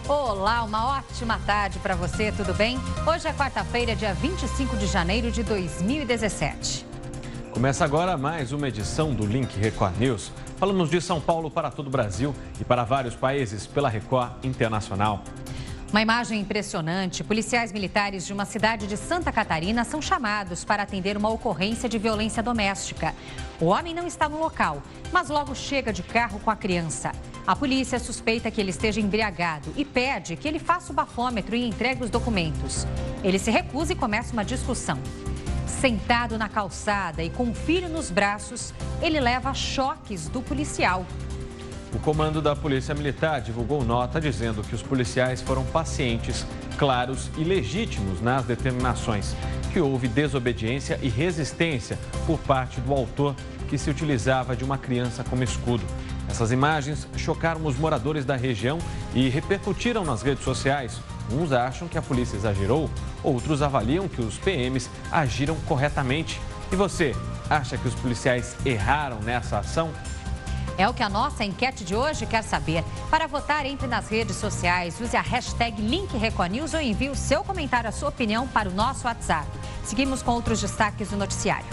Olá, uma ótima tarde para você, tudo bem? Hoje é quarta-feira, dia 25 de janeiro de 2017. Começa agora mais uma edição do Link Record News. Falamos de São Paulo para todo o Brasil e para vários países pela Record Internacional. Uma imagem impressionante. Policiais militares de uma cidade de Santa Catarina são chamados para atender uma ocorrência de violência doméstica. O homem não está no local, mas logo chega de carro com a criança. A polícia suspeita que ele esteja embriagado e pede que ele faça o bafômetro e entregue os documentos. Ele se recusa e começa uma discussão. Sentado na calçada e com um filho nos braços, ele leva choques do policial. O comando da Polícia Militar divulgou nota dizendo que os policiais foram pacientes, claros e legítimos nas determinações, que houve desobediência e resistência por parte do autor que se utilizava de uma criança como escudo. Essas imagens chocaram os moradores da região e repercutiram nas redes sociais. Uns acham que a polícia exagerou, outros avaliam que os PMs agiram corretamente. E você, acha que os policiais erraram nessa ação? É o que a nossa enquete de hoje quer saber. Para votar, entre nas redes sociais, use a hashtag LinkRecordNews ou envie o seu comentário, a sua opinião para o nosso WhatsApp. Seguimos com outros destaques do noticiário.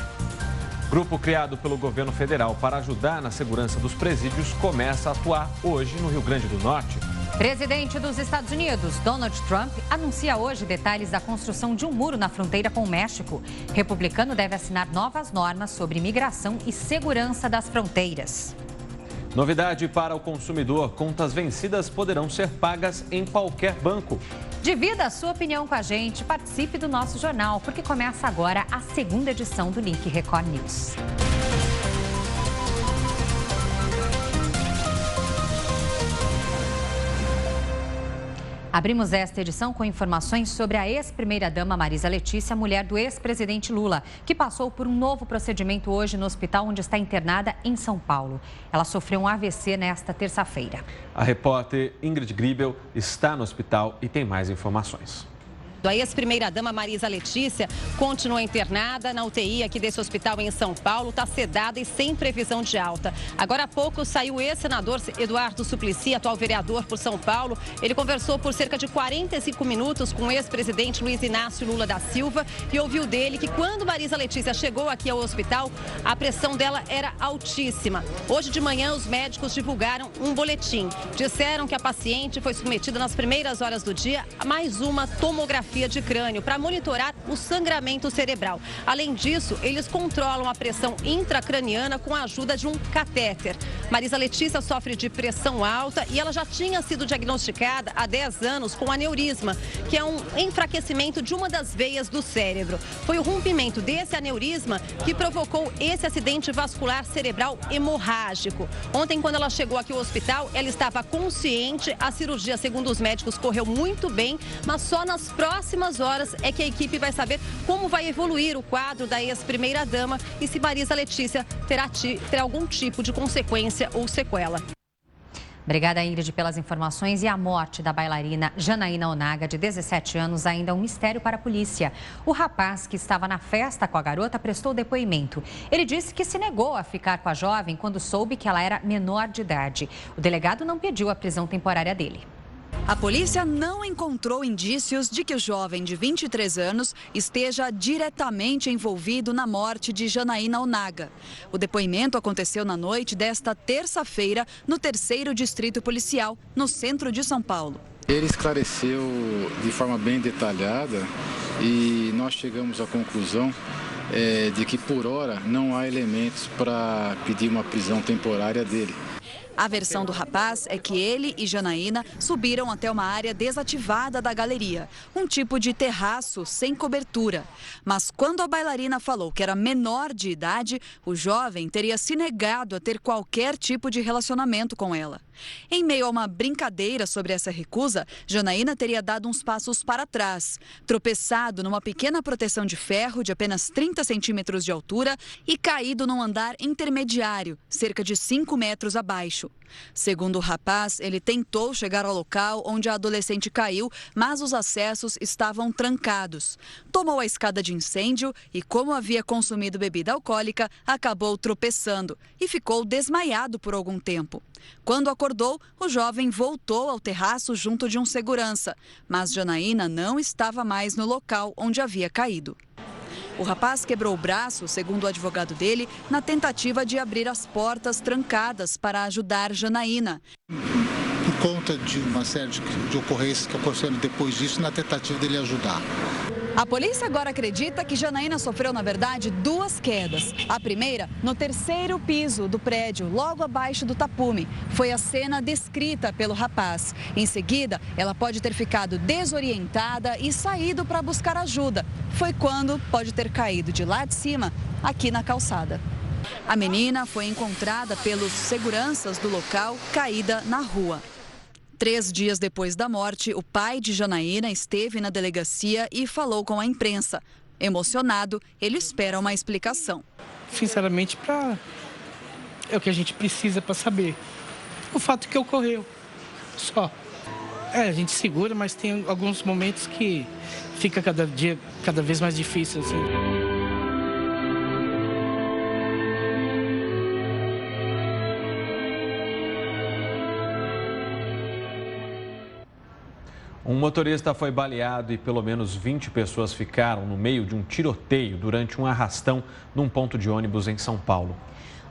Grupo criado pelo governo federal para ajudar na segurança dos presídios começa a atuar hoje no Rio Grande do Norte. Presidente dos Estados Unidos, Donald Trump, anuncia hoje detalhes da construção de um muro na fronteira com o México. Republicano deve assinar novas normas sobre imigração e segurança das fronteiras. Novidade para o consumidor: contas vencidas poderão ser pagas em qualquer banco. Divida a sua opinião com a gente, participe do nosso jornal, porque começa agora a segunda edição do Link Record News. Abrimos esta edição com informações sobre a ex-primeira-dama Marisa Letícia, mulher do ex-presidente Lula, que passou por um novo procedimento hoje no hospital onde está internada em São Paulo. Ela sofreu um AVC nesta terça-feira. A repórter Ingrid Gribel está no hospital e tem mais informações. A ex-primeira-dama Marisa Letícia continua internada na UTI aqui desse hospital em São Paulo, está sedada e sem previsão de alta. Agora há pouco saiu o ex-senador Eduardo Suplicy, atual vereador por São Paulo. Ele conversou por cerca de 45 minutos com o ex-presidente Luiz Inácio Lula da Silva e ouviu dele que quando Marisa Letícia chegou aqui ao hospital, a pressão dela era altíssima. Hoje de manhã, os médicos divulgaram um boletim. Disseram que a paciente foi submetida nas primeiras horas do dia a mais uma tomografia de crânio para monitorar o sangramento cerebral. Além disso, eles controlam a pressão intracraniana com a ajuda de um catéter. Marisa Letícia sofre de pressão alta e ela já tinha sido diagnosticada há 10 anos com aneurisma, que é um enfraquecimento de uma das veias do cérebro. Foi o rompimento desse aneurisma que provocou esse acidente vascular cerebral hemorrágico. Ontem, quando ela chegou aqui ao hospital, ela estava consciente. A cirurgia, segundo os médicos, correu muito bem, mas só nas próximas horas é que a equipe vai saber como vai evoluir o quadro da ex-primeira-dama e se Marisa Letícia terá algum tipo de consequência ou sequela. Obrigada, Ingrid, pelas informações. E a morte da bailarina Janaína Onaga, de 17 anos, ainda é um mistério para a polícia. O rapaz que estava na festa com a garota prestou depoimento. Ele disse que se negou a ficar com a jovem quando soube que ela era menor de idade. O delegado não pediu a prisão temporária dele. A polícia não encontrou indícios de que o jovem de 23 anos esteja diretamente envolvido na morte de Janaína Onaga. O depoimento aconteceu na noite desta terça-feira no 3º Distrito Policial, no centro de São Paulo. Ele esclareceu de forma bem detalhada e nós chegamos à conclusão de que, por hora, não há elementos para pedir uma prisão temporária dele. A versão do rapaz é que ele e Janaína subiram até uma área desativada da galeria, um tipo de terraço sem cobertura. Mas quando a bailarina falou que era menor de idade, o jovem teria se negado a ter qualquer tipo de relacionamento com ela. Em meio a uma brincadeira sobre essa recusa, Janaína teria dado uns passos para trás, tropeçado numa pequena proteção de ferro de apenas 30 centímetros de altura e caído num andar intermediário, cerca de 5 metros abaixo. Segundo o rapaz, ele tentou chegar ao local onde a adolescente caiu, mas os acessos estavam trancados. Tomou a escada de incêndio e, como havia consumido bebida alcoólica, acabou tropeçando e ficou desmaiado por algum tempo. Quando acordou, acordou, o jovem voltou ao terraço junto de um segurança, mas Janaína não estava mais no local onde havia caído. O rapaz quebrou o braço, segundo o advogado dele, na tentativa de abrir as portas trancadas para ajudar Janaína. Por conta de uma série de ocorrências que ocorreram depois disso, na tentativa dele ajudar. A polícia agora acredita que Janaína sofreu, na verdade, 2 quedas. A primeira, no 3º piso do prédio, logo abaixo do tapume. Foi a cena descrita pelo rapaz. Em seguida, ela pode ter ficado desorientada e saído para buscar ajuda. Foi quando pode ter caído de lá de cima, aqui na calçada. A menina foi encontrada pelos seguranças do local, caída na rua. 3 dias depois da morte, o pai de Janaína esteve na delegacia e falou com a imprensa. Emocionado, ele espera uma explicação. Sinceramente, é o que a gente precisa para saber. O fato que ocorreu, só. A gente segura, mas tem alguns momentos que fica cada vez mais difícil, assim. Um motorista foi baleado e pelo menos 20 pessoas ficaram no meio de um tiroteio durante um arrastão num ponto de ônibus em São Paulo.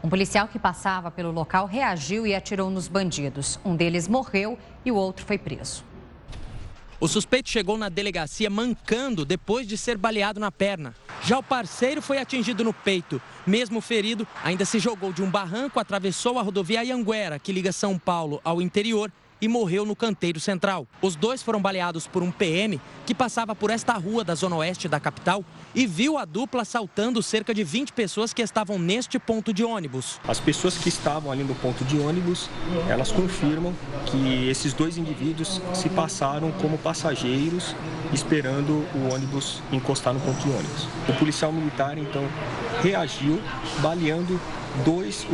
Um policial que passava pelo local reagiu e atirou nos bandidos. Um deles morreu e o outro foi preso. O suspeito chegou na delegacia mancando depois de ser baleado na perna. Já o parceiro foi atingido no peito. Mesmo ferido, ainda se jogou de um barranco, atravessou a rodovia Anhanguera, que liga São Paulo ao interior, e morreu no canteiro central. Os dois foram baleados por um PM que passava por esta rua da zona oeste da capital e viu a dupla assaltando cerca de 20 pessoas que estavam neste ponto de ônibus. As pessoas que estavam ali no ponto de ônibus, elas confirmam que esses 2 indivíduos se passaram como passageiros esperando o ônibus encostar no ponto de ônibus. O policial militar, então, reagiu baleando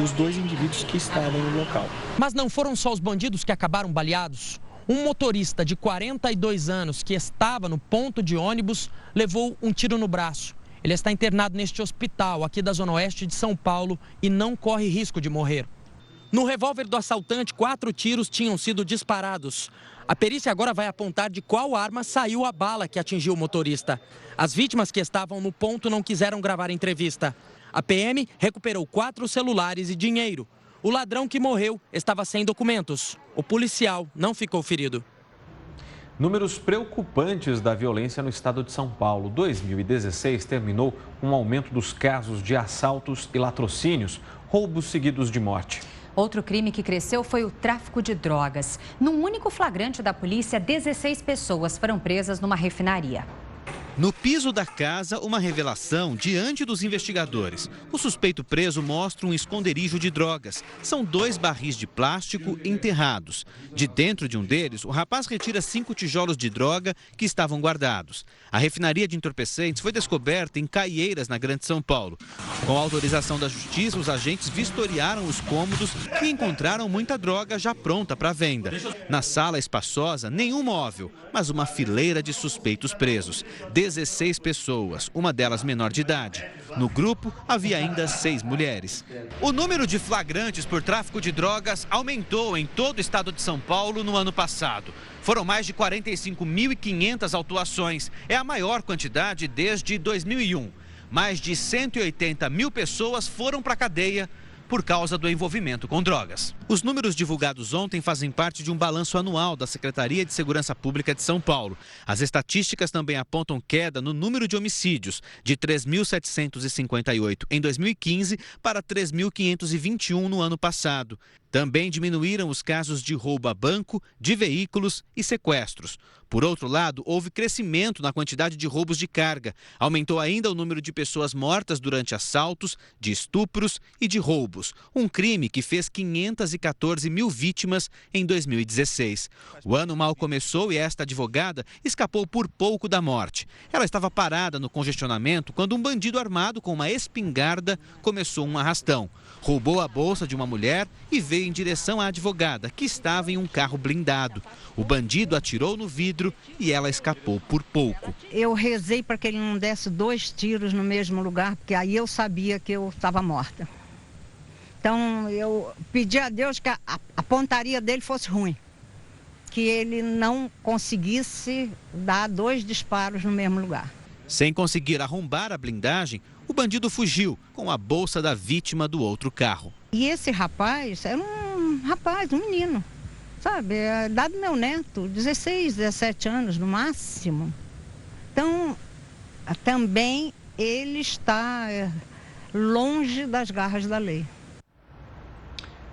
os dois indivíduos que estavam no local. Mas não foram só os bandidos que acabaram baleados. Um motorista de 42 anos que estava no ponto de ônibus levou um tiro no braço. Ele está internado neste hospital aqui da zona oeste de São Paulo e não corre risco de morrer. No revólver do assaltante, 4 tiros tinham sido disparados. A perícia agora vai apontar de qual arma saiu a bala que atingiu o motorista. As vítimas que estavam no ponto não quiseram gravar a entrevista. A PM recuperou 4 celulares e dinheiro. O ladrão que morreu estava sem documentos. O policial não ficou ferido. Números preocupantes da violência no estado de São Paulo. 2016 terminou com um aumento dos casos de assaltos e latrocínios, roubos seguidos de morte. Outro crime que cresceu foi o tráfico de drogas. Num único flagrante da polícia, 16 pessoas foram presas numa refinaria. No piso da casa, uma revelação diante dos investigadores. O suspeito preso mostra um esconderijo de drogas. São 2 barris de plástico enterrados. De dentro de um deles, o rapaz retira 5 tijolos de droga que estavam guardados. A refinaria de entorpecentes foi descoberta em Caieiras, na Grande São Paulo. Com a autorização da justiça, os agentes vistoriaram os cômodos e encontraram muita droga já pronta para venda. Na sala espaçosa, nenhum móvel, mas uma fileira de suspeitos presos. 16 pessoas, uma delas menor de idade. No grupo, havia ainda 6 mulheres. O número de flagrantes por tráfico de drogas aumentou em todo o estado de São Paulo no ano passado. Foram mais de 45.500 autuações. É a maior quantidade desde 2001. Mais de 180 mil pessoas foram para a cadeia por causa do envolvimento com drogas. Os números divulgados ontem fazem parte de um balanço anual da Secretaria de Segurança Pública de São Paulo. As estatísticas também apontam queda no número de homicídios, de 3.758 em 2015 para 3.521 no ano passado. Também diminuíram os casos de roubo a banco, de veículos e sequestros. Por outro lado, houve crescimento na quantidade de roubos de carga. Aumentou ainda o número de pessoas mortas durante assaltos, de estupros e de roubos. Um crime que fez 514 mil vítimas em 2016. O ano mal começou e esta advogada escapou por pouco da morte. Ela estava parada no congestionamento quando um bandido armado com uma espingarda começou um arrastão. Roubou a bolsa de uma mulher e veio em direção à advogada, que estava em um carro blindado. O bandido atirou no vidro e ela escapou por pouco. Eu rezei para que ele não desse 2 tiros no mesmo lugar, porque aí eu sabia que eu estava morta. Então, eu pedi a Deus que a pontaria dele fosse ruim. Que ele não conseguisse dar 2 disparos no mesmo lugar. Sem conseguir arrombar a blindagem, o bandido fugiu com a bolsa da vítima do outro carro. E esse rapaz era um rapaz, um menino, sabe? A idade do meu neto, 16, 17 anos no máximo. Então, também ele está longe das garras da lei.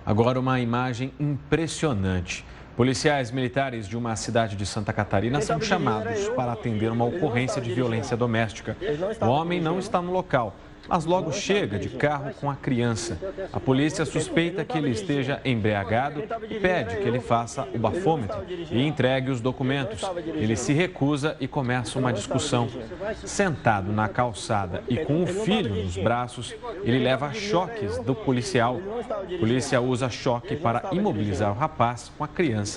Agora uma imagem impressionante. Policiais militares de uma cidade de Santa Catarina são chamados para atender uma ocorrência de violência doméstica. O homem não está no local, mas logo chega de carro com a criança. A polícia suspeita que ele esteja embriagado e pede que ele faça o bafômetro e entregue os documentos. Ele se recusa e começa uma discussão. Sentado na calçada e com o filho nos braços, ele leva choques do policial. A polícia usa choque para imobilizar o rapaz com a criança.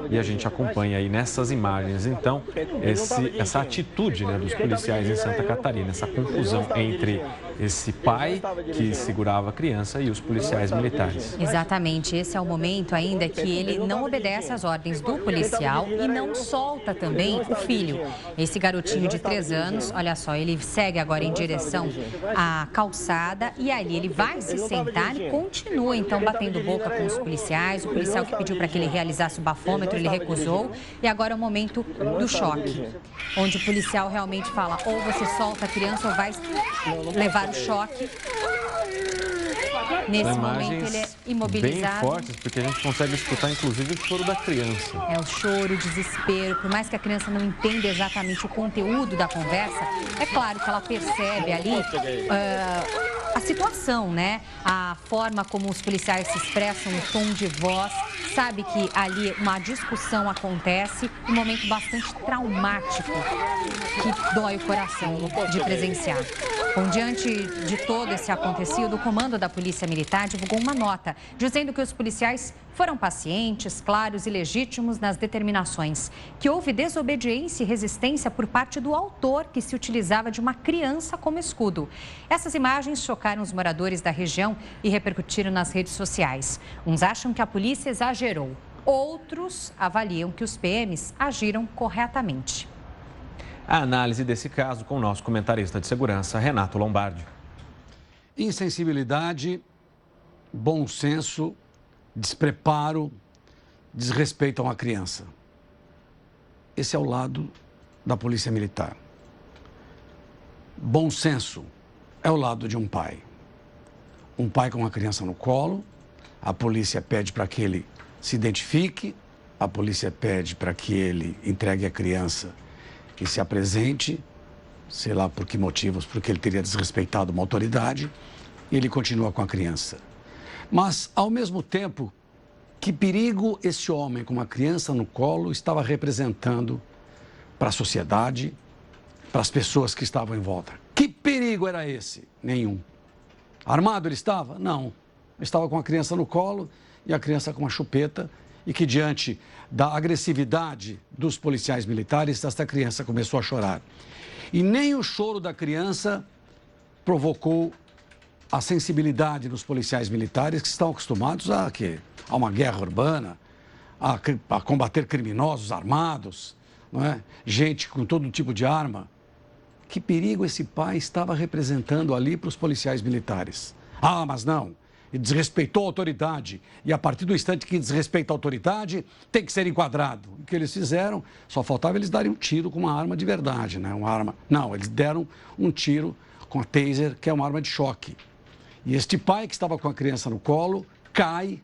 E a gente acompanha aí nessas imagens, então, essa atitude, né, dos policiais em Santa Catarina, essa confusão entre esse pai que segurava a criança e os policiais militares. Exatamente, esse é o momento ainda que ele não obedece às ordens do policial e não solta também o filho. Esse garotinho de 3 anos, olha só, ele segue agora em direção à calçada e ali ele vai se sentar e continua então batendo boca com os policiais. O policial que pediu para que ele realizasse o bafômetro, ele recusou. E agora é o momento do choque, onde o policial realmente fala: ou você solta a criança ou vai levar o choque. Nesse momento ele é imobilizado. Bem fortes, porque a gente consegue escutar inclusive o choro da criança. É o choro, o desespero. Por mais que a criança não entenda exatamente o conteúdo da conversa, é claro que ela percebe ali a situação, né? A forma como os policiais se expressam, o tom de voz. Sabe que ali uma discussão acontece, um momento bastante traumático que dói o coração de presenciar. Bom, diante de todo esse acontecido, o comando da Polícia Militar divulgou uma nota dizendo que os policiais foram pacientes, claros e legítimos nas determinações, que houve desobediência e resistência por parte do autor que se utilizava de uma criança como escudo. Essas imagens chocaram os moradores da região e repercutiram nas redes sociais. Uns acham que a polícia exagerou, outros avaliam que os PMs agiram corretamente. A análise desse caso com o nosso comentarista de segurança, Renato Lombardi. Insensibilidade, bom senso, despreparo, desrespeito a uma criança. Esse é o lado da Polícia Militar. Bom senso é o lado de um pai. Um pai com uma criança no colo, a polícia pede para que ele se identifique, a polícia pede para que ele entregue a criança e se apresente, sei lá por que motivos, porque ele teria desrespeitado uma autoridade, e ele continua com a criança. Mas, ao mesmo tempo, que perigo esse homem com uma criança no colo estava representando para a sociedade, para as pessoas que estavam em volta. Que perigo era esse? Nenhum. Armado ele estava? Não. Ele estava com a criança no colo e a criança com uma chupeta, e que diante da agressividade dos policiais militares, esta criança começou a chorar. E nem o choro da criança provocou a sensibilidade dos policiais militares, que estão acostumados a uma guerra urbana, a combater criminosos armados, não é? Gente com todo tipo de arma. Que perigo esse pai estava representando ali para os policiais militares? Ah, mas não. Ele desrespeitou a autoridade. E a partir do instante que desrespeita a autoridade, tem que ser enquadrado. O que eles fizeram, só faltava eles darem um tiro com uma arma de verdade, né? Uma arma... Não, eles deram um tiro com a taser, que é uma arma de choque. E este pai que estava com a criança no colo, cai.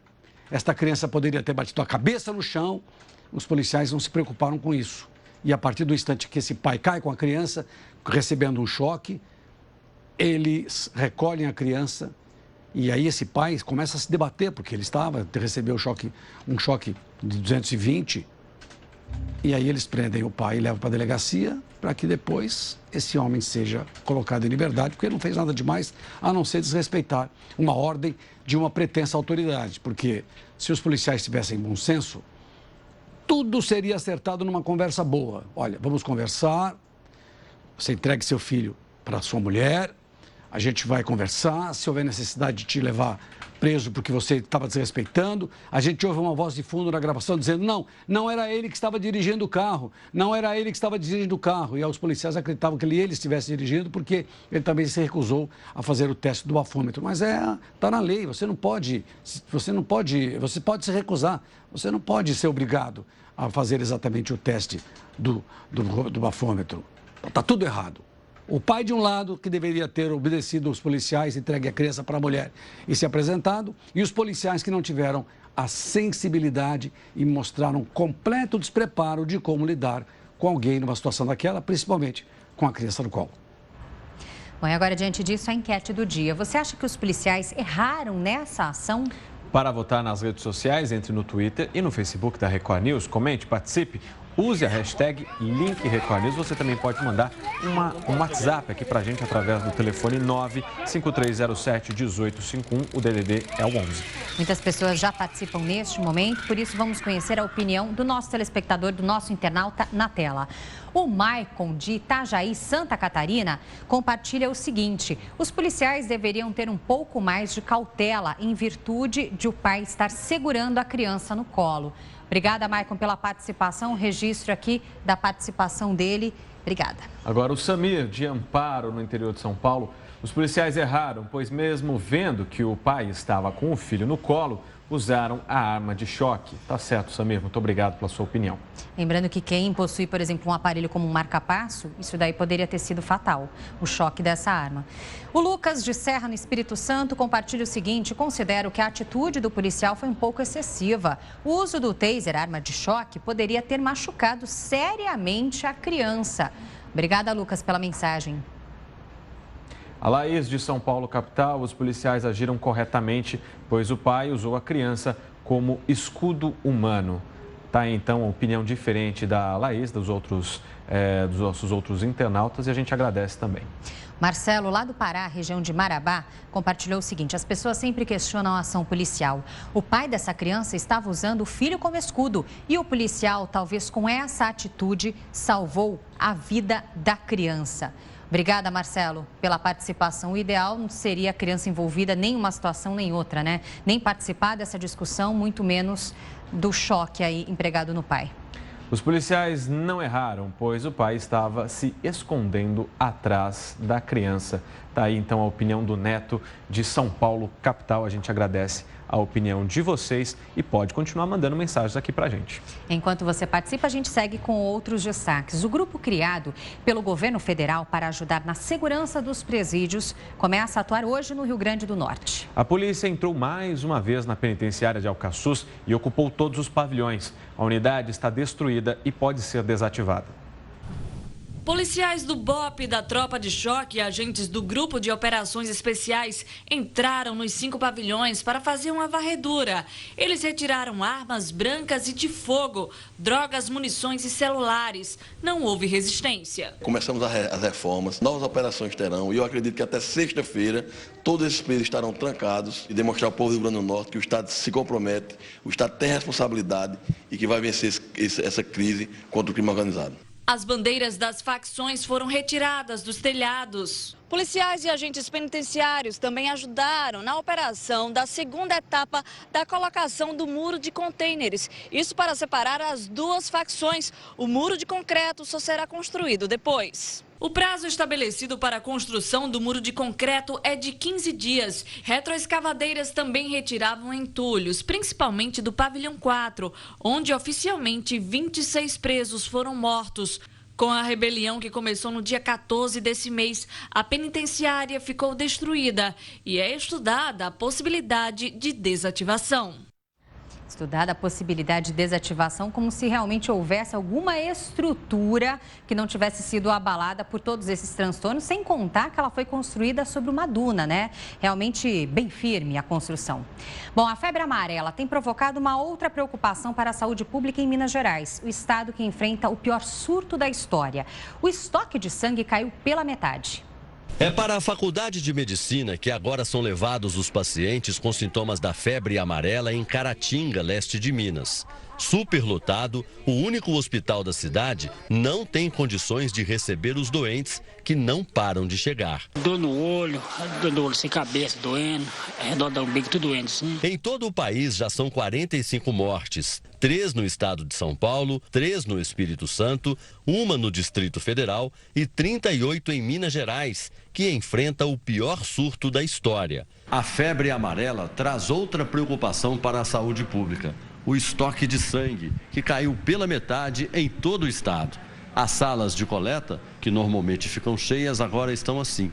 Esta criança poderia ter batido a cabeça no chão. Os policiais não se preocuparam com isso. E a partir do instante que esse pai cai com a criança, recebendo um choque, eles recolhem a criança. E aí esse pai começa a se debater, porque ele recebeu um choque de 220. E aí eles prendem o pai e levam para a delegacia para que depois esse homem seja colocado em liberdade, porque ele não fez nada demais a não ser desrespeitar uma ordem de uma pretensa autoridade. Porque se os policiais tivessem bom senso, tudo seria acertado numa conversa boa. Olha, vamos conversar, você entregue seu filho para sua mulher, a gente vai conversar, se houver necessidade de te levar preso porque você estava desrespeitando. A gente ouve uma voz de fundo na gravação dizendo, não era ele que estava dirigindo o carro, não era ele que estava dirigindo o carro. E os policiais acreditavam que ele estivesse dirigindo porque ele também se recusou a fazer o teste do bafômetro. Mas está na lei, você pode se recusar, você não pode ser obrigado a fazer exatamente o teste do bafômetro. Está tudo errado. O pai, de um lado, que deveria ter obedecido os policiais, entregue a criança para a mulher e se apresentado, e os policiais que não tiveram a sensibilidade e mostraram completo despreparo de como lidar com alguém numa situação daquela, principalmente com a criança no colo. Bom, e agora, diante disso, a enquete do dia. Você acha que os policiais erraram nessa ação? Para votar nas redes sociais, entre no Twitter e no Facebook da Record News. Comente, participe. Use a hashtag #LinkRecordNews. Você também pode mandar um WhatsApp aqui para a gente através do telefone 95307-1851. O DDD é o 11. Muitas pessoas já participam neste momento, por isso vamos conhecer a opinião do nosso telespectador, do nosso internauta na tela. O Maicon, de Itajaí, Santa Catarina, compartilha o seguinte: os policiais deveriam ter um pouco mais de cautela em virtude de o pai estar segurando a criança no colo. Obrigada, Maicon, pela participação. Registro aqui da participação dele. Obrigada. Agora, o Samir, de Amparo, no interior de São Paulo. Os policiais erraram, pois mesmo vendo que o pai estava com o filho no colo, usaram a arma de choque. Tá certo, Samir. Muito obrigado pela sua opinião. Lembrando que quem possui, por exemplo, um aparelho como um marca-passo, isso daí poderia ter sido fatal, o choque dessa arma. O Lucas de Serra, no Espírito Santo, compartilha o seguinte: considero que a atitude do policial foi um pouco excessiva. O uso do taser, arma de choque, poderia ter machucado seriamente a criança. Obrigada, Lucas, pela mensagem. A Laís, de São Paulo, capital, os policiais agiram corretamente, pois o pai usou a criança como escudo humano. Tá aí, então, a opinião diferente da Laís, dos nossos outros internautas, e a gente agradece também. Marcelo, lá do Pará, região de Marabá, compartilhou o seguinte: as pessoas sempre questionam a ação policial. O pai dessa criança estava usando o filho como escudo e o policial, talvez com essa atitude, salvou a vida da criança. Obrigada, Marcelo, pela participação. O ideal não seria a criança envolvida nem em uma situação nem outra, né? Nem participar dessa discussão, muito menos do choque aí empregado no pai. Os policiais não erraram, pois o pai estava se escondendo atrás da criança. Tá aí, então, a opinião do Neto, de São Paulo, capital. A gente agradece a opinião de vocês e pode continuar mandando mensagens aqui pra gente. Enquanto você participa, a gente segue com outros destaques. O grupo criado pelo governo federal para ajudar na segurança dos presídios começa a atuar hoje no Rio Grande do Norte. A polícia entrou mais uma vez na penitenciária de Alcaçuz e ocupou todos os pavilhões. A unidade está destruída e pode ser desativada. Policiais do BOP, da Tropa de Choque e agentes do Grupo de Operações Especiais entraram nos 5 pavilhões para fazer uma varredura. Eles retiraram armas brancas e de fogo, drogas, munições e celulares. Não houve resistência. Começamos as reformas, novas operações terão e eu acredito que até sexta-feira todos esses presídios estarão trancados e demonstrar ao povo do Rio Grande do Norte que o Estado se compromete, o Estado tem responsabilidade e que vai vencer essa crise contra o crime organizado. As bandeiras das facções foram retiradas dos telhados. Policiais e agentes penitenciários também ajudaram na operação da segunda etapa da colocação do muro de contêineres. Isso para separar as duas facções. O muro de concreto só será construído depois. O prazo estabelecido para a construção do muro de concreto é de 15 dias. Retroescavadeiras também retiravam entulhos, principalmente do pavilhão 4, onde oficialmente 26 presos foram mortos. Com a rebelião que começou no dia 14 desse mês, a penitenciária ficou destruída e é estudada a possibilidade de desativação. Estudada a possibilidade de desativação, como se realmente houvesse alguma estrutura que não tivesse sido abalada por todos esses transtornos, sem contar que ela foi construída sobre uma duna, né? Realmente bem firme a construção. Bom, a febre amarela tem provocado uma outra preocupação para a saúde pública em Minas Gerais, o estado que enfrenta o pior surto da história. O estoque de sangue caiu pela metade. É para a Faculdade de Medicina que agora são levados os pacientes com sintomas da febre amarela em Caratinga, leste de Minas. Superlotado, o único hospital da cidade não tem condições de receber os doentes que não param de chegar. Dor no olho sem cabeça, doendo, redor da umbigo, tudo doendo, sim. Em todo o país já são 45 mortes, 3 no estado de São Paulo, 3 no Espírito Santo, 1 no Distrito Federal e 38 em Minas Gerais, que enfrenta o pior surto da história. A febre amarela traz outra preocupação para a saúde pública: o estoque de sangue, que caiu pela metade em todo o estado. As salas de coleta, que normalmente ficam cheias, agora estão assim.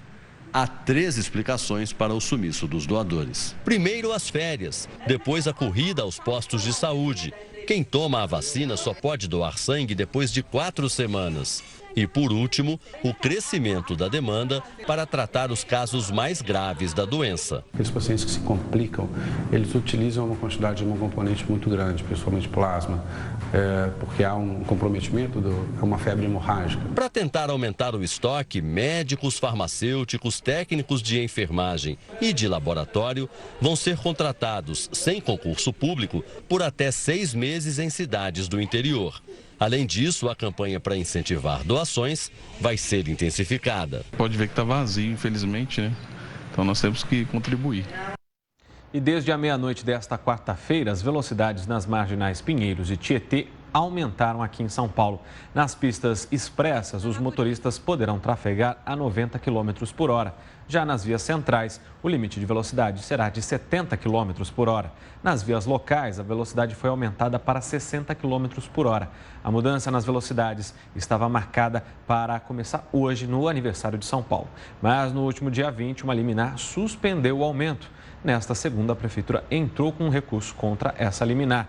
Há 3 explicações para o sumiço dos doadores. Primeiro, as férias. Depois, a corrida aos postos de saúde. Quem toma a vacina só pode doar sangue depois de 4 semanas. E, por último, o crescimento da demanda para tratar os casos mais graves da doença. Aqueles pacientes que se complicam, eles utilizam uma quantidade de componente muito grande, principalmente plasma, porque há um comprometimento, é uma febre hemorrágica. Para tentar aumentar o estoque, médicos, farmacêuticos, técnicos de enfermagem e de laboratório vão ser contratados, sem concurso público, por até 6 meses em cidades do interior. Além disso, a campanha para incentivar doações vai ser intensificada. Pode ver que está vazio, infelizmente, né? Então nós temos que contribuir. E desde a meia-noite desta quarta-feira, as velocidades nas marginais Pinheiros e Tietê aumentaram aqui em São Paulo. Nas pistas expressas, os motoristas poderão trafegar a 90 km por hora. Já nas vias centrais, o limite de velocidade será de 70 km por hora. Nas vias locais, a velocidade foi aumentada para 60 km por hora. A mudança nas velocidades estava marcada para começar hoje, no aniversário de São Paulo. Mas no último dia 20, uma liminar suspendeu o aumento. Nesta segunda, a Prefeitura entrou com um recurso contra essa liminar.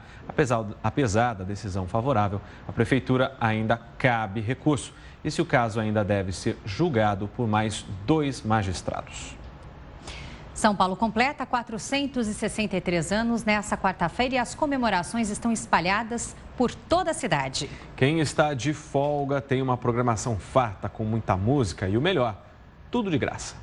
Apesar da decisão favorável, a Prefeitura ainda cabe recurso. E se o caso ainda deve ser julgado por mais 2 magistrados. São Paulo completa 463 anos nessa quarta-feira e as comemorações estão espalhadas por toda a cidade. Quem está de folga tem uma programação farta com muita música e o melhor, tudo de graça.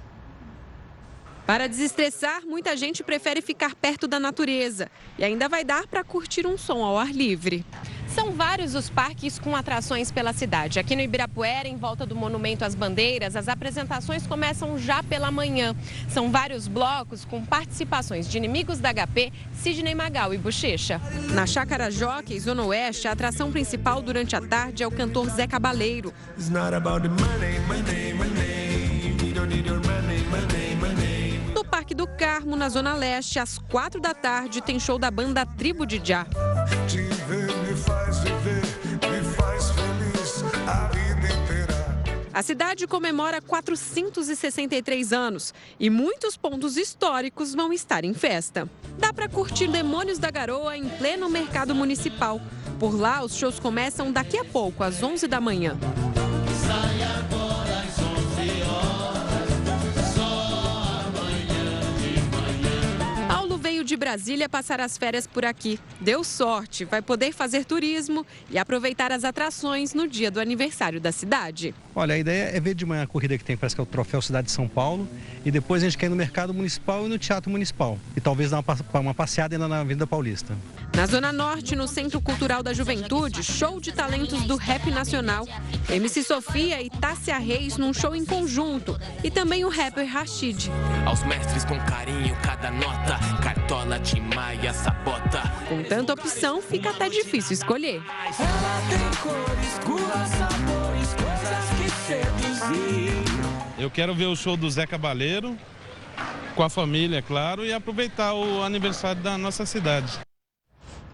Para desestressar, muita gente prefere ficar perto da natureza e ainda vai dar para curtir um som ao ar livre. São vários os parques com atrações pela cidade. Aqui no Ibirapuera, em volta do Monumento às Bandeiras, as apresentações começam já pela manhã. São vários blocos com participações de Inimigos da HP, Sidney Magal e Bochecha. Na Chácara Jockey, Zona Oeste, a atração principal durante a tarde é o cantor Zé Cabaleiro. No Parque do Carmo, na Zona Leste, às 4 da tarde, tem show da banda Tribo de Já. A cidade comemora 463 anos e muitos pontos históricos vão estar em festa. Dá para curtir Demônios da Garoa em pleno mercado municipal. Por lá, os shows começam daqui a pouco, às 11 da manhã. De Brasília passar as férias por aqui. Deu sorte, vai poder fazer turismo e aproveitar as atrações no dia do aniversário da cidade. Olha, a ideia é ver de manhã a corrida que tem, parece que é o Troféu Cidade de São Paulo, e depois a gente quer ir no Mercado Municipal e no Teatro Municipal, e talvez dar uma passeada ainda na Avenida Paulista. Na Zona Norte, no Centro Cultural da Juventude, show de talentos do rap nacional. MC Sofia e Tássia Reis num show em conjunto, e também o rapper Rashid. Aos mestres com carinho, cada nota, cartola, Tim Maia, sabota. Com tanta opção, fica até difícil escolher. Ela tem cores, cores, sabores, coisas que seduzir. Eu quero ver o show do Zé Cabaleiro, com a família, é claro, e aproveitar o aniversário da nossa cidade.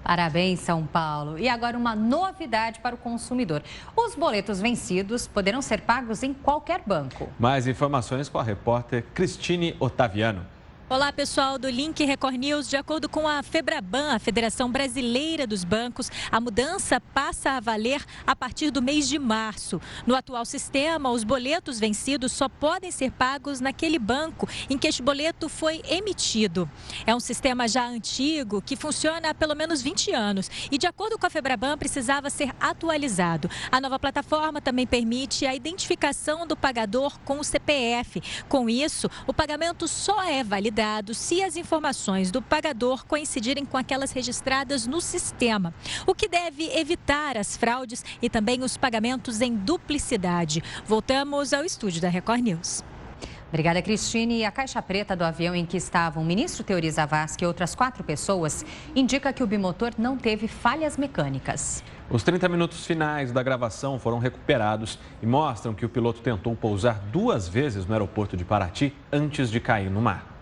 Parabéns, São Paulo. E agora uma novidade para o consumidor. Os boletos vencidos poderão ser pagos em qualquer banco. Mais informações com a repórter Cristine Otaviano. Olá, pessoal do Link Record News. De acordo com a Febraban, a Federação Brasileira dos Bancos, a mudança passa a valer a partir do mês de março. No atual sistema, os boletos vencidos só podem ser pagos naquele banco em que este boleto foi emitido. É um sistema já antigo que funciona há pelo menos 20 anos e, de acordo com a Febraban, precisava ser atualizado. A nova plataforma também permite a identificação do pagador com o CPF. Com isso, o pagamento só é validado dados se as informações do pagador coincidirem com aquelas registradas no sistema, o que deve evitar as fraudes e também os pagamentos em duplicidade. Voltamos ao estúdio da Record News. Obrigada, Cristine. E a caixa preta do avião em que estavam o ministro Teori Zavascki e outras 4 pessoas indica que o bimotor não teve falhas mecânicas. Os 30 minutos finais da gravação foram recuperados e mostram que o piloto tentou pousar 2 vezes no aeroporto de Paraty antes de cair no mar.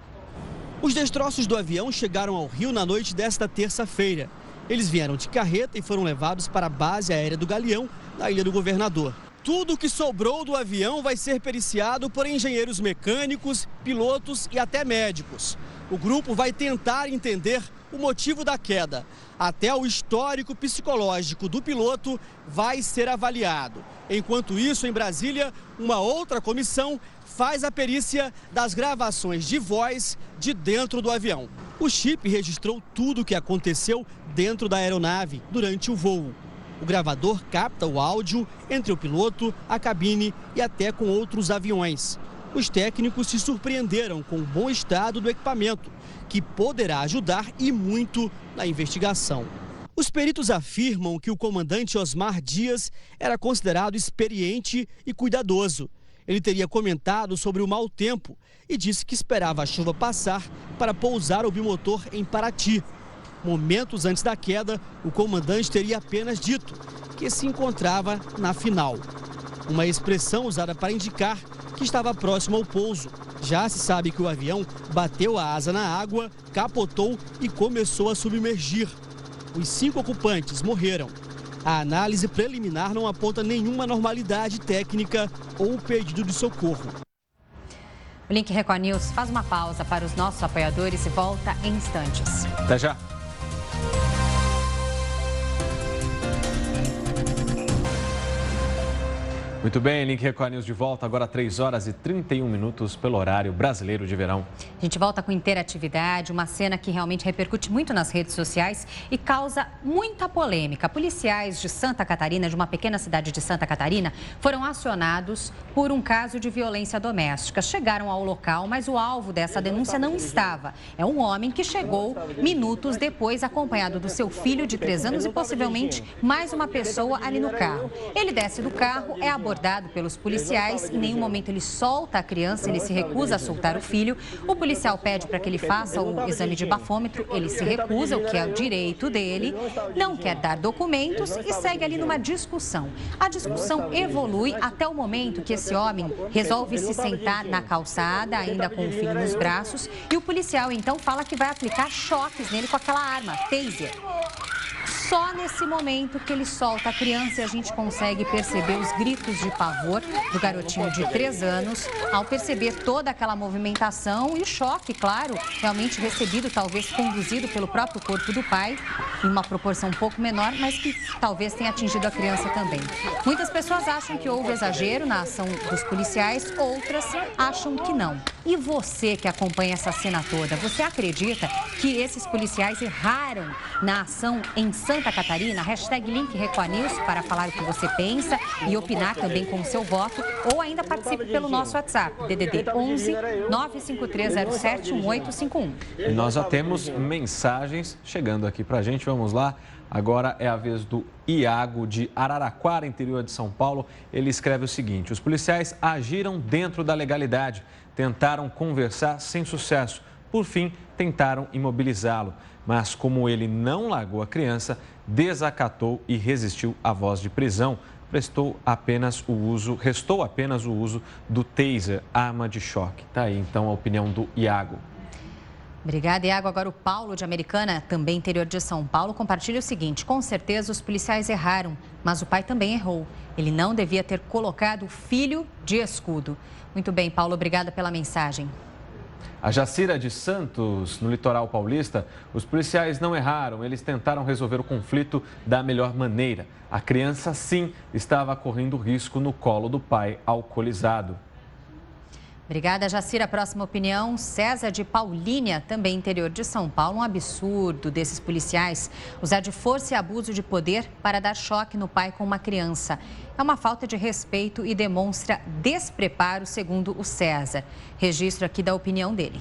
Os destroços do avião chegaram ao Rio na noite desta terça-feira. Eles vieram de carreta e foram levados para a base aérea do Galeão, na Ilha do Governador. Tudo o que sobrou do avião vai ser periciado por engenheiros mecânicos, pilotos e até médicos. O grupo vai tentar entender o motivo da queda. Até o histórico psicológico do piloto vai ser avaliado. Enquanto isso, em Brasília, uma outra comissão faz a perícia das gravações de voz de dentro do avião. O chip registrou tudo o que aconteceu dentro da aeronave durante o voo. O gravador capta o áudio entre o piloto, a cabine e até com outros aviões. Os técnicos se surpreenderam com o bom estado do equipamento, que poderá ajudar e muito na investigação. Os peritos afirmam que o comandante Osmar Dias era considerado experiente e cuidadoso. Ele teria comentado sobre o mau tempo e disse que esperava a chuva passar para pousar o bimotor em Paraty. Momentos antes da queda, o comandante teria apenas dito que se encontrava na final. Uma expressão usada para indicar que estava próximo ao pouso. Já se sabe que o avião bateu a asa na água, capotou e começou a submergir. Os 5 ocupantes morreram. A análise preliminar não aponta nenhuma anormalidade técnica ou pedido de socorro. O Link Record News faz uma pausa para os nossos apoiadores e volta em instantes. Até já. Muito bem, Link Record News de volta, agora 3 horas e 31 minutos pelo horário brasileiro de verão. A gente volta com interatividade, uma cena que realmente repercute muito nas redes sociais e causa muita polêmica. Policiais de Santa Catarina, de uma pequena cidade de Santa Catarina, foram acionados por um caso de violência doméstica. Chegaram ao local, mas o alvo dessa denúncia não estava. É um homem que chegou minutos depois, acompanhado do seu filho de 3 anos e possivelmente mais uma pessoa ali no carro. Ele desce do carro, é abordado pelos policiais, em nenhum momento ele solta a criança, ele se recusa a soltar o filho. O policial pede para que ele faça o exame de bafômetro, ele se recusa, o que é o direito dele, não quer dar documentos e segue ali numa discussão. A discussão evolui até o momento que esse homem resolve se sentar na calçada, ainda com o filho nos braços, e o policial então fala que vai aplicar choques nele com aquela arma, taser. Só nesse momento que ele solta a criança e a gente consegue perceber os gritos de pavor do garotinho de 3 anos ao perceber toda aquela movimentação e o choque, claro, realmente recebido, talvez conduzido pelo próprio corpo do pai, em uma proporção um pouco menor, mas que talvez tenha atingido a criança também. Muitas pessoas acham que houve exagero na ação dos policiais, outras acham que não. E você que acompanha essa cena toda, você acredita que esses policiais erraram na ação em Santa Catarina? Hashtag Link Record News para falar o que você pensa e opinar também com o seu voto, ou ainda participe pelo nosso WhatsApp, DDD 11 95307 1851. E nós já temos mensagens chegando aqui pra gente, vamos lá. Agora é a vez do Iago, de Araraquara, interior de São Paulo. Ele escreve o seguinte: os policiais agiram dentro da legalidade, tentaram conversar sem sucesso. Por fim, tentaram imobilizá-lo, mas como ele não largou a criança, desacatou e resistiu à voz de prisão. Restou apenas o uso do taser, arma de choque. Tá aí então a opinião do Iago. Obrigada, Iago. Agora o Paulo, de Americana, também interior de São Paulo, compartilha o seguinte: com certeza os policiais erraram, mas o pai também errou. Ele não devia ter colocado o filho de escudo. Muito bem, Paulo, obrigada pela mensagem. A Jacira de Santos, no litoral paulista, os policiais não erraram, eles tentaram resolver o conflito da melhor maneira. A criança, sim, estava correndo risco no colo do pai alcoolizado. Obrigada, Jacira. Próxima opinião, César de Paulínia, também interior de São Paulo. Um absurdo desses policiais usar de força e abuso de poder para dar choque no pai com uma criança. É uma falta de respeito e demonstra despreparo, segundo o César. Registro aqui da opinião dele.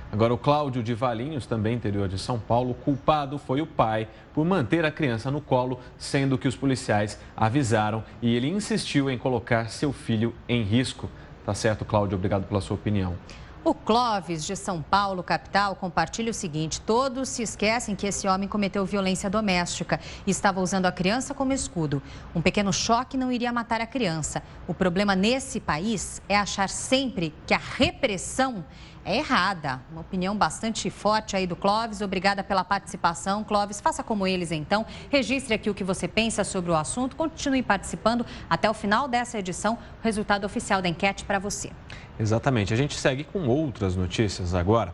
Agora, o Cláudio de Valinhos, também interior de São Paulo, o culpado foi o pai por manter a criança no colo, sendo que os policiais avisaram e ele insistiu em colocar seu filho em risco. Tá certo, Cláudio, obrigado pela sua opinião. O Clóvis, de São Paulo, capital, compartilha o seguinte: todos se esquecem que esse homem cometeu violência doméstica e estava usando a criança como escudo. Um pequeno choque não iria matar a criança. O problema nesse país é achar sempre que a repressão é errada. Uma opinião bastante forte aí do Clóvis. Obrigada pela participação, Clóvis. Faça como eles, então. Registre aqui o que você pensa sobre o assunto. Continue participando. Até o final dessa edição, o resultado oficial da enquete para você. Exatamente. A gente segue com outras notícias agora.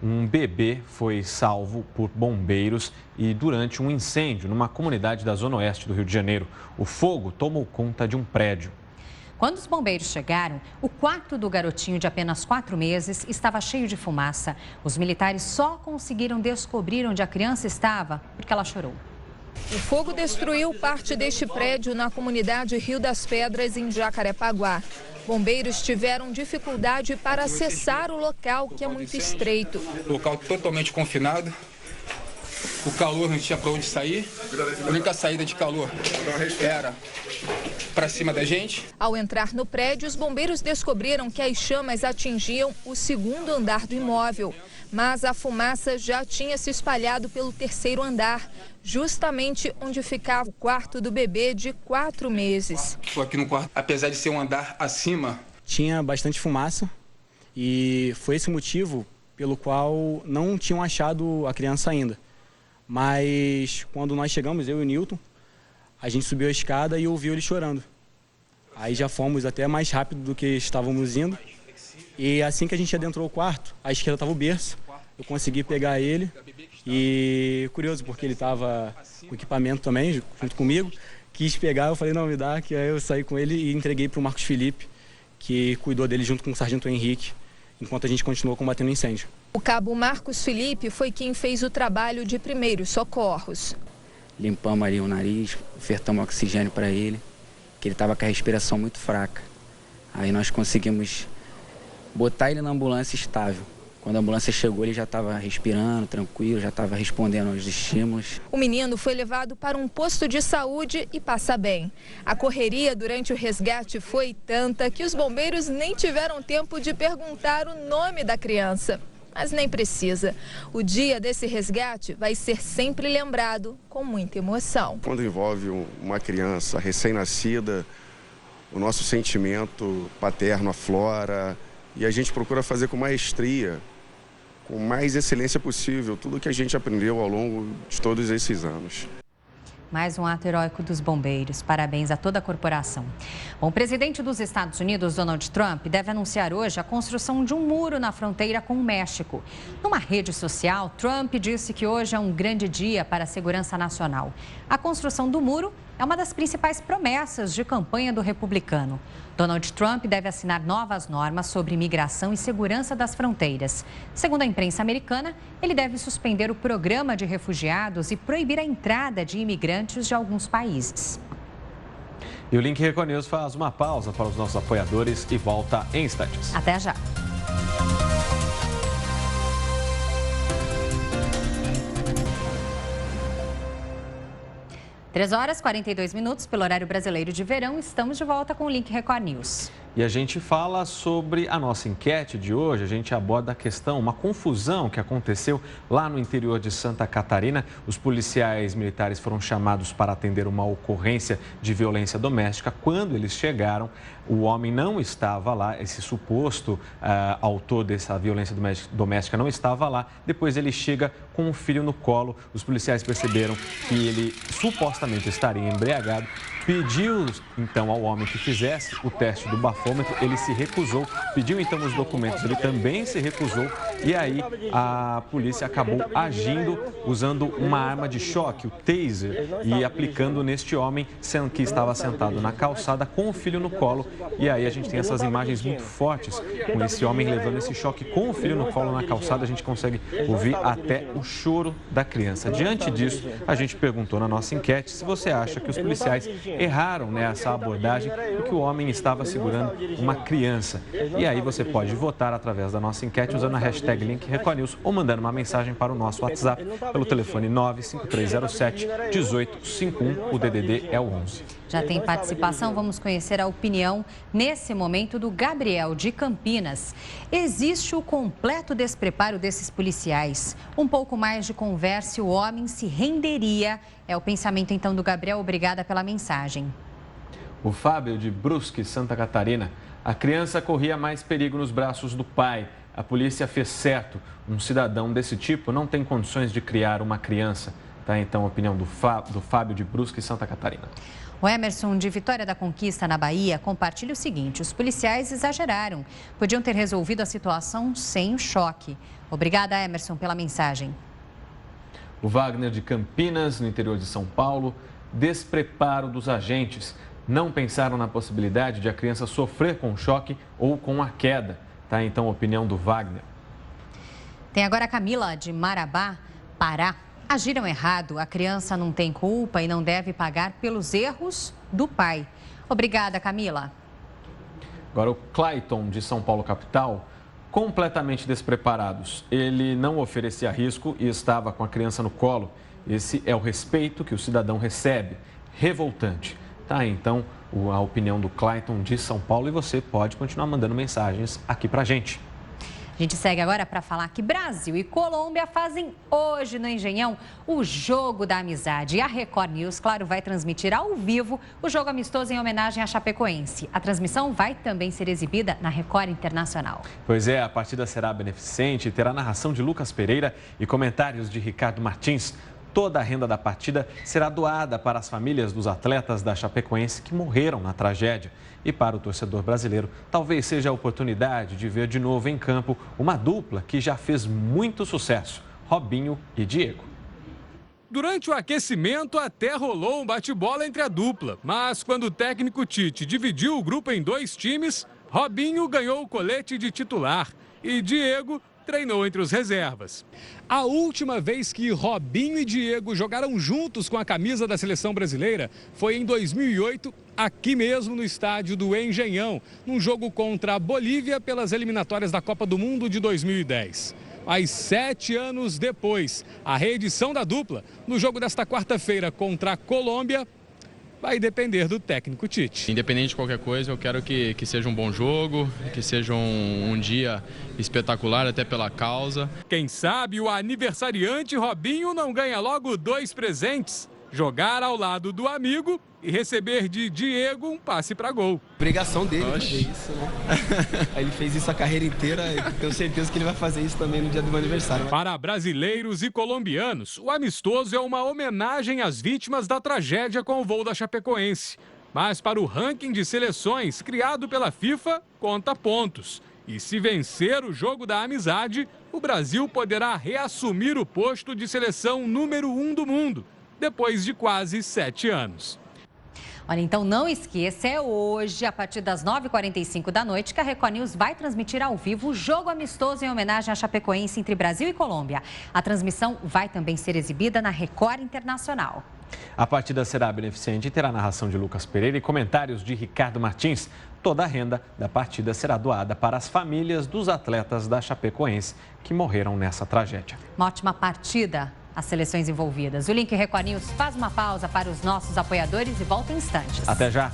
Um bebê foi salvo por bombeiros e durante um incêndio numa comunidade da Zona Oeste do Rio de Janeiro. O fogo tomou conta de um prédio. Quando os bombeiros chegaram, o quarto do garotinho de apenas 4 meses estava cheio de fumaça. Os militares só conseguiram descobrir onde a criança estava porque ela chorou. O fogo destruiu parte deste prédio na comunidade Rio das Pedras, em Jacarepaguá. Bombeiros tiveram dificuldade para acessar o local, que é muito estreito. Local totalmente confinado. O calor não tinha para onde sair. A única saída de calor era para cima da gente. Ao entrar no prédio, os bombeiros descobriram que as chamas atingiam o 2º andar do imóvel. Mas a fumaça já tinha se espalhado pelo 3º andar, justamente onde ficava o quarto do bebê de 4 meses. Estou aqui no quarto, apesar de ser um andar acima. Tinha bastante fumaça e foi esse o motivo pelo qual não tinham achado a criança ainda. Mas quando nós chegamos, eu e o Newton, a gente subiu a escada e ouviu ele chorando. Aí já fomos até mais rápido do que estávamos indo. E assim que a gente adentrou o quarto, à esquerda estava o berço. Eu consegui pegar ele e, curioso, porque ele estava com equipamento também, junto comigo. Quis pegar, eu falei, não, me dá, que aí eu saí com ele e entreguei para o Marcos Felipe, que cuidou dele junto com o sargento Henrique, enquanto a gente continuou combatendo o incêndio. O cabo Marcos Felipe foi quem fez o trabalho de primeiros socorros. Limpamos ali o nariz, ofertamos oxigênio para ele, que ele estava com a respiração muito fraca. Aí nós conseguimos botar ele na ambulância estável. Quando a ambulância chegou, ele já estava respirando, tranquilo, já estava respondendo aos estímulos. O menino foi levado para um posto de saúde e passa bem. A correria durante o resgate foi tanta que os bombeiros nem tiveram tempo de perguntar o nome da criança. Mas nem precisa. O dia desse resgate vai ser sempre lembrado com muita emoção. Quando envolve uma criança recém-nascida, o nosso sentimento paterno aflora e a gente procura fazer com maestria, com mais excelência possível, tudo que a gente aprendeu ao longo de todos esses anos. Mais um ato heróico dos bombeiros. Parabéns a toda a corporação. Bom, o presidente dos Estados Unidos, Donald Trump, deve anunciar hoje a construção de um muro na fronteira com o México. Numa rede social, Trump disse que hoje é um grande dia para a segurança nacional. A construção do muro é uma das principais promessas de campanha do republicano. Donald Trump deve assinar novas normas sobre imigração e segurança das fronteiras. Segundo a imprensa americana, ele deve suspender o programa de refugiados e proibir a entrada de imigrantes de alguns países. E o Link Record News faz uma pausa para os nossos apoiadores e volta em instantes. Até já. Três horas e 42 minutos pelo horário brasileiro de verão. Estamos de volta com o Link Record News. E a gente fala sobre a nossa enquete de hoje. A gente aborda a questão, uma confusão que aconteceu lá no interior de Santa Catarina. Os policiais militares foram chamados para atender uma ocorrência de violência doméstica. Quando eles chegaram, o homem não estava lá, esse suposto autor dessa violência doméstica não estava lá. Depois ele chega com o filho no colo. Os policiais perceberam que ele supostamente estaria embriagado. Pediu então ao homem que fizesse o teste do bafômetro, ele se recusou, pediu então os documentos, ele também se recusou e aí a polícia acabou agindo usando uma arma de choque, o taser, e aplicando neste homem que estava sentado na calçada com o filho no colo. E aí a gente tem essas imagens muito fortes com esse homem levando esse choque com o filho no colo na calçada, a gente consegue ouvir até o choro da criança. Diante disso, a gente perguntou na nossa enquete se você acha que os policiais erraram nessa abordagem e que o homem estava segurando uma criança. E aí você pode votar através da nossa enquete usando a hashtag #LinkRecordNews ou mandando uma mensagem para o nosso WhatsApp pelo telefone 95307-1851. O DDD é o 11. Já tem participação, vamos conhecer a opinião nesse momento do Gabriel de Campinas. Existe o completo despreparo desses policiais. Um pouco mais de conversa e o homem se renderia. É o pensamento então do Gabriel. Obrigada pela mensagem. O Fábio de Brusque, Santa Catarina. A criança corria mais perigo nos braços do pai. A polícia fez certo. Um cidadão desse tipo não tem condições de criar uma criança. Tá então a opinião do Fábio de Brusque, Santa Catarina. O Emerson, de Vitória da Conquista, na Bahia, compartilha o seguinte: os policiais exageraram. Podiam ter resolvido a situação sem o choque. Obrigada, Emerson, pela mensagem. O Wagner, de Campinas, no interior de São Paulo. Despreparo dos agentes. Não pensaram na possibilidade de a criança sofrer com o choque ou com a queda. Tá então a opinião do Wagner. Tem agora a Camila, de Marabá, Pará. Agiram errado, a criança não tem culpa e não deve pagar pelos erros do pai. Obrigada, Camila. Agora o Clayton, de São Paulo, capital, completamente despreparados. Ele não oferecia risco e estava com a criança no colo. Esse é o respeito que o cidadão recebe. Revoltante. Tá, então, a opinião do Clayton, de São Paulo, e você pode continuar mandando mensagens aqui pra gente. A gente segue agora para falar que Brasil e Colômbia fazem hoje no Engenhão o Jogo da Amizade. E a Record News, claro, vai transmitir ao vivo o jogo amistoso em homenagem à Chapecoense. A transmissão vai também ser exibida na Record Internacional. Pois é, a partida será beneficente e terá narração de Lucas Pereira e comentários de Ricardo Martins. Toda a renda da partida será doada para as famílias dos atletas da Chapecoense que morreram na tragédia. E para o torcedor brasileiro, talvez seja a oportunidade de ver de novo em campo uma dupla que já fez muito sucesso, Robinho e Diego. Durante o aquecimento, até rolou um bate-bola entre a dupla. Mas quando o técnico Tite dividiu o grupo em 2 times, Robinho ganhou o colete de titular e Diego treinou entre os reservas. A última vez que Robinho e Diego jogaram juntos com a camisa da seleção brasileira foi em 2008, aqui mesmo no estádio do Engenhão, num jogo contra a Bolívia pelas eliminatórias da Copa do Mundo de 2010. Mas 7 anos depois, a reedição da dupla, no jogo desta quarta-feira contra a Colômbia, vai depender do técnico Tite. Independente de qualquer coisa, eu quero que seja um bom jogo, que seja um dia espetacular até pela causa. Quem sabe o aniversariante Robinho não ganha logo 2 presentes. Jogar ao lado do amigo e receber de Diego um passe para gol. Obrigação dele fazer isso, né? Ele fez isso a carreira inteira e tenho certeza que ele vai fazer isso também no dia do meu aniversário. Para brasileiros e colombianos, o amistoso é uma homenagem às vítimas da tragédia com o voo da Chapecoense. Mas para o ranking de seleções criado pela FIFA, conta pontos. E se vencer o jogo da amizade, o Brasil poderá reassumir o posto de seleção número 1 do mundo, depois de quase 7 anos. Olha, então não esqueça, é hoje, a partir das 9h45 da noite, que a Record News vai transmitir ao vivo o jogo amistoso em homenagem à Chapecoense entre Brasil e Colômbia. A transmissão vai também ser exibida na Record Internacional. A partida será beneficente e terá narração de Lucas Pereira e comentários de Ricardo Martins. Toda a renda da partida será doada para as famílias dos atletas da Chapecoense que morreram nessa tragédia. Uma ótima partida. As seleções envolvidas. O Link Record News faz uma pausa para os nossos apoiadores e volta em instantes. Até já!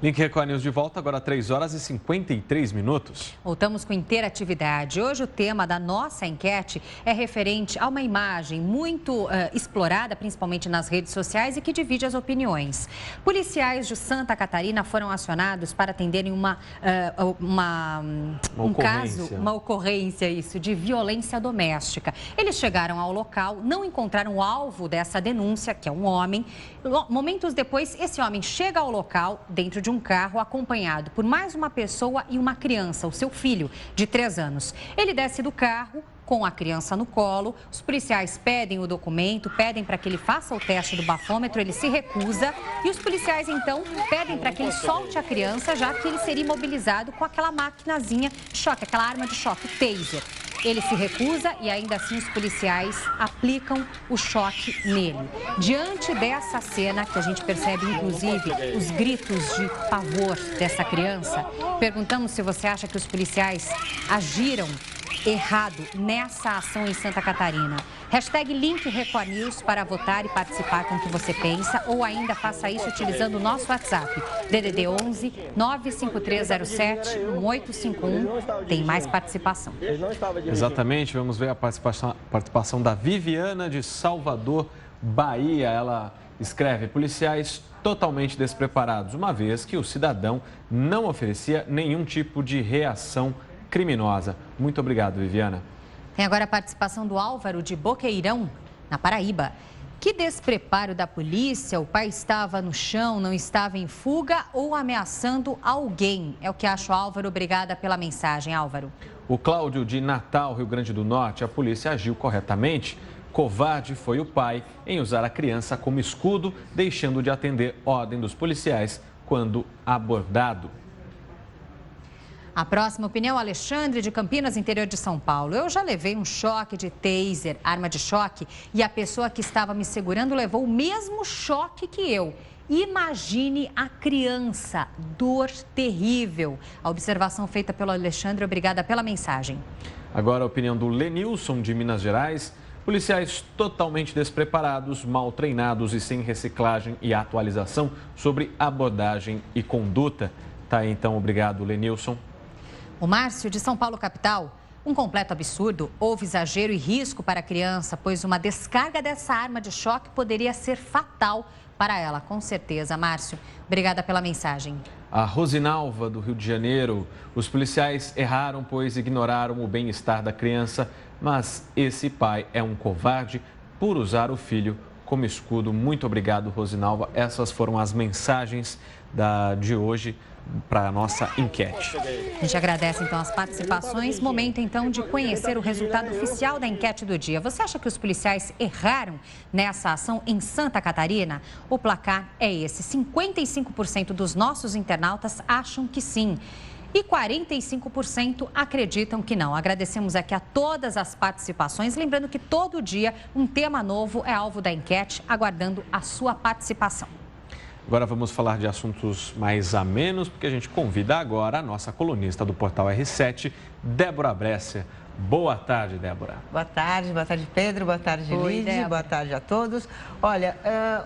Link Record News de volta, agora 3 horas e 53 minutos. Voltamos com interatividade. Hoje o tema da nossa enquete é referente a uma imagem muito explorada, principalmente nas redes sociais, e que divide as opiniões. Policiais de Santa Catarina foram acionados para atenderem uma ocorrência de violência doméstica. Eles chegaram ao local, não encontraram o alvo dessa denúncia, que é um homem. Momentos depois, esse homem chega ao local dentro de um carro acompanhado por mais uma pessoa e uma criança, o seu filho, de 3 anos. Ele desce do carro com a criança no colo, os policiais pedem o documento, pedem para que ele faça o teste do bafômetro, ele se recusa e os policiais então pedem para que ele solte a criança, já que ele seria imobilizado com aquela maquinazinha de choque, aquela arma de choque, o taser. Ele se recusa e ainda assim os policiais aplicam o choque nele. Diante dessa cena, que a gente percebe inclusive os gritos de pavor dessa criança, perguntamos se você acha que os policiais agiram errado nessa ação em Santa Catarina. Hashtag Link Record News para votar e participar com o que você pensa, ou ainda faça isso utilizando o nosso WhatsApp, DDD 11 95307 1851. Tem mais participação. Exatamente, vamos ver a participação da Viviana de Salvador, Bahia. Ela escreve: policiais totalmente despreparados, uma vez que o cidadão não oferecia nenhum tipo de reação criminosa. Muito obrigado, Viviana. Tem agora a participação do Álvaro de Boqueirão, na Paraíba. Que despreparo da polícia, o pai estava no chão, não estava em fuga ou ameaçando alguém. É o que acha o Álvaro. Obrigada pela mensagem, Álvaro. O Cláudio de Natal, Rio Grande do Norte: a polícia agiu corretamente. Covarde foi o pai em usar a criança como escudo, deixando de atender ordem dos policiais quando abordado. A próxima opinião, Alexandre de Campinas, interior de São Paulo. Eu já levei um choque de taser, arma de choque, e a pessoa que estava me segurando levou o mesmo choque que eu. Imagine a criança, dor terrível. A observação feita pelo Alexandre, obrigada pela mensagem. Agora a opinião do Lenilson, de Minas Gerais. Policiais totalmente despreparados, mal treinados e sem reciclagem e atualização sobre abordagem e conduta. Tá aí, então, obrigado, Lenilson. O Márcio, de São Paulo, capital. Um completo absurdo. Houve exagero e risco para a criança, pois uma descarga dessa arma de choque poderia ser fatal para ela, com certeza. Márcio, obrigada pela mensagem. A Rosinalva, do Rio de Janeiro. Os policiais erraram, pois ignoraram o bem-estar da criança, mas esse pai é um covarde por usar o filho como escudo. Muito obrigado, Rosinalva. Essas foram as mensagens de hoje para a nossa enquete. A gente agradece, então, as participações. Momento, então, de conhecer o resultado oficial da enquete do dia. Você acha que os policiais erraram nessa ação em Santa Catarina? O placar é esse: 55% dos nossos internautas acham que sim e 45% acreditam que não. Agradecemos aqui a todas as participações. Lembrando que todo dia um tema novo é alvo da enquete, aguardando a sua participação. Agora vamos falar de assuntos mais amenos, porque a gente convida agora a nossa colunista do Portal R7, Débora Bresser. Boa tarde, Débora. Boa tarde Pedro, boa tarde, Lide, boa tarde a todos. Olha,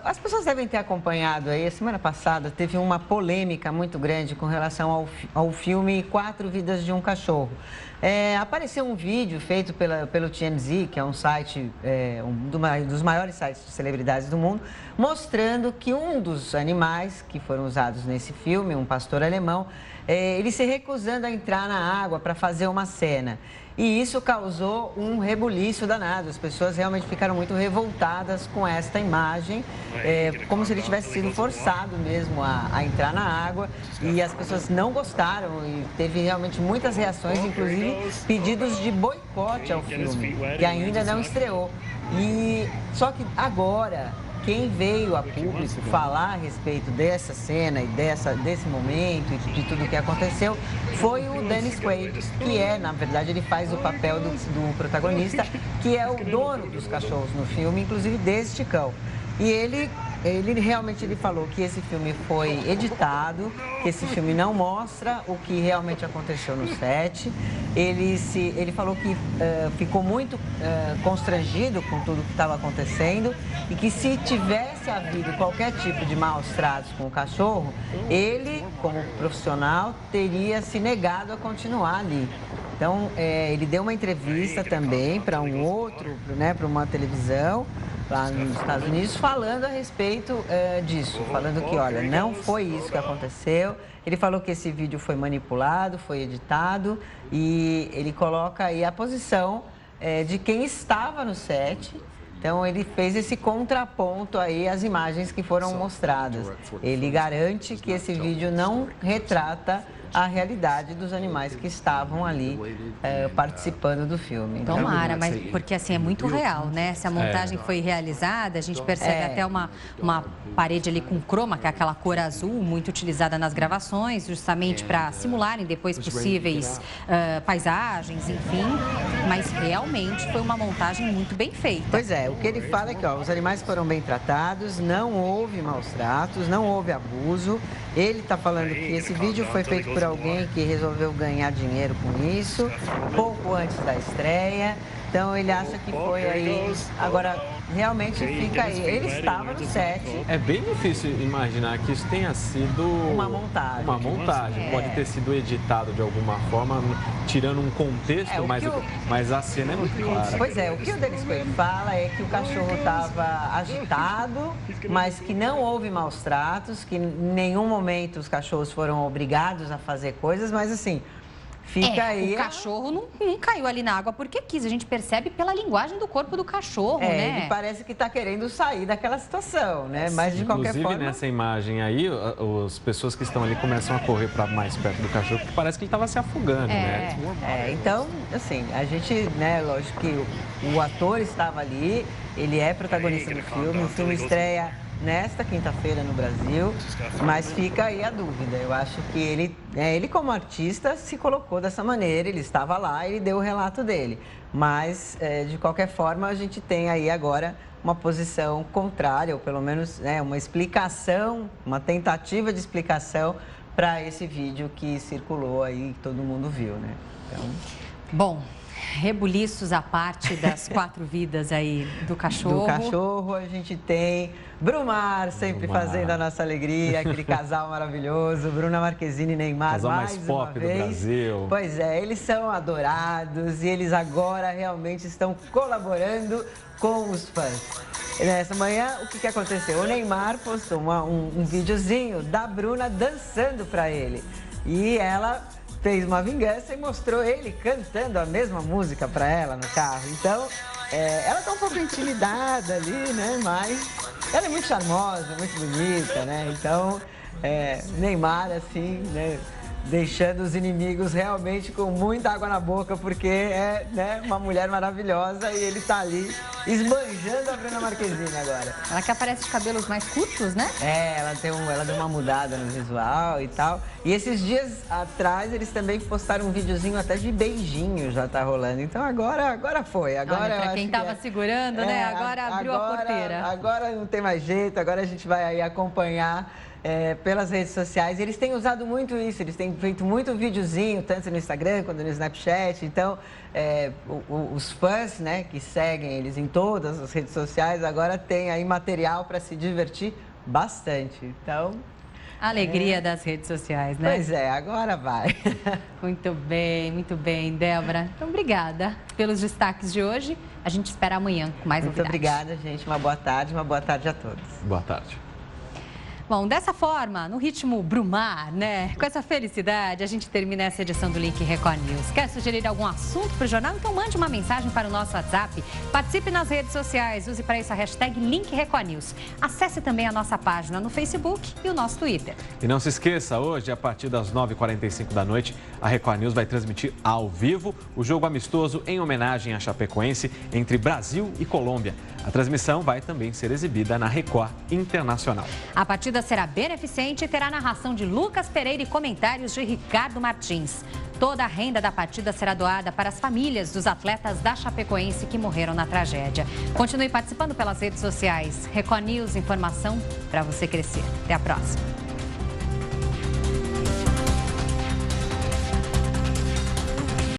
as pessoas devem ter acompanhado aí, a semana passada teve uma polêmica muito grande com relação ao filme 4 Vidas de um Cachorro. Apareceu um vídeo feito pelo TMZ, que é um site, um dos maiores sites de celebridades do mundo, mostrando que um dos animais que foram usados nesse filme, um pastor alemão, ele se recusando a entrar na água para fazer uma cena. E isso causou um rebuliço danado. As pessoas realmente ficaram muito revoltadas com esta imagem, como se ele tivesse sido forçado mesmo a entrar na água. E as pessoas não gostaram e teve realmente muitas reações, inclusive pedidos de boicote ao filme, que ainda não estreou. Só que agora, quem veio a público falar a respeito dessa cena e desse momento e de tudo o que aconteceu foi o Dennis Quaid, que na verdade, ele faz o papel do protagonista, que é o dono dos cachorros no filme, inclusive deste cão. E ele ele realmente falou que esse filme foi editado, que esse filme não mostra o que realmente aconteceu no set. Ele falou que ficou muito constrangido com tudo que estava acontecendo e que se tivesse havido qualquer tipo de maus tratos com o cachorro, ele, como profissional, teria se negado a continuar ali. Então, ele deu uma entrevista também para para uma televisão lá nos Estados Unidos, falando a respeito disso, falando que, olha, não foi isso que aconteceu. Ele falou que esse vídeo foi manipulado, foi editado e ele coloca aí a posição de quem estava no set. Então, ele fez esse contraponto aí às imagens que foram mostradas. Ele garante que esse vídeo não retrata a realidade dos animais que estavam ali participando do filme. Tomara, mas porque assim é muito real, né? Se a montagem foi realizada, a gente percebe até uma parede ali com croma, que é aquela cor azul, muito utilizada nas gravações, justamente para simularem depois possíveis paisagens, enfim. Mas realmente foi uma montagem muito bem feita. Pois é, o que ele fala é que os animais foram bem tratados, não houve maus tratos, não houve abuso. Ele está falando que esse vídeo foi feito por alguém que resolveu ganhar dinheiro com isso, pouco antes da estreia. Então, ele acha que foi aí. Agora, realmente fica aí. Ele estava no set. É bem difícil imaginar que isso tenha sido uma montagem. Uma montagem. Pode ter sido editado de alguma forma, tirando um contexto, mas a cena é muito clara. Pois é, o que o Dennis Quaid fala é que o cachorro estava agitado, mas que não houve maus tratos, que em nenhum momento os cachorros foram obrigados a fazer coisas, mas assim... Fica aí. O cachorro não caiu ali na água porque quis. A gente percebe pela linguagem do corpo do cachorro, né? Ele parece que está querendo sair daquela situação, né? Mas de qualquer forma... Inclusive, nessa imagem aí, as pessoas que estão ali começam a correr para mais perto do cachorro, porque parece que ele estava se afogando, né? Então, assim, a gente, né, lógico que o ator estava ali, ele é protagonista do filme, o filme estreia nesta quinta-feira no Brasil, mas fica aí a dúvida. Eu acho que ele como artista se colocou dessa maneira, ele estava lá, ele deu o relato dele. Mas, de qualquer forma, a gente tem aí agora uma posição contrária, ou pelo menos uma explicação, uma tentativa de explicação para esse vídeo que circulou aí, que todo mundo viu, né? Então... Bom, rebuliços à parte das 4 vidas aí do cachorro. Do cachorro, a gente tem Brumar sempre fazendo a nossa alegria, aquele casal maravilhoso, Bruna Marquezine e Neymar, casal mais pop do Brasil. Pois é, eles são adorados e eles agora realmente estão colaborando com os fãs. Nessa manhã, o que aconteceu? O Neymar postou um videozinho da Bruna dançando para ele e ela fez uma vingança e mostrou ele cantando a mesma música para ela no carro. Então, ela tá um pouco intimidada ali, né? Mas ela é muito charmosa, muito bonita, né? Então, Neymar, assim, né? Deixando os inimigos realmente com muita água na boca, porque é, né, uma mulher maravilhosa e ele tá ali esbanjando a Bruna Marquezine agora. Ela que aparece de cabelos mais curtos, né? Ela deu uma mudada no visual e tal. E esses dias atrás eles também postaram um videozinho até de beijinho, já tá rolando. Então agora foi. Agora pra quem tava segurando, né? Agora abriu a porteira. Agora não tem mais jeito, agora a gente vai aí acompanhar pelas redes sociais. Eles têm usado muito isso, eles têm feito muito videozinho, tanto no Instagram quanto no Snapchat. Então, os fãs, né, que seguem eles em todas as redes sociais, agora tem aí material para se divertir bastante. Então... A alegria das redes sociais, né? Pois é, agora vai. Muito bem, Débora. Então, obrigada pelos destaques de hoje. A gente espera amanhã com mais novidades. Muito obrigada, gente. Uma boa tarde a todos. Boa tarde. Bom, dessa forma, no ritmo Brumar, né? Com essa felicidade, a gente termina essa edição do Link Record News. Quer sugerir algum assunto para o jornal? Então mande uma mensagem para o nosso WhatsApp. Participe nas redes sociais, use para isso a hashtag Link Record News. Acesse também a nossa página no Facebook e o nosso Twitter. E não se esqueça, hoje, a partir das 9h45 da noite, a Record News vai transmitir ao vivo o jogo amistoso em homenagem à Chapecoense entre Brasil e Colômbia. A transmissão vai também ser exibida na Record Internacional. A partir partida será beneficente e terá narração de Lucas Pereira e comentários de Ricardo Martins. Toda a renda da partida será doada para as famílias dos atletas da Chapecoense que morreram na tragédia. Continue participando pelas redes sociais. Record News, informação para você crescer. Até a próxima.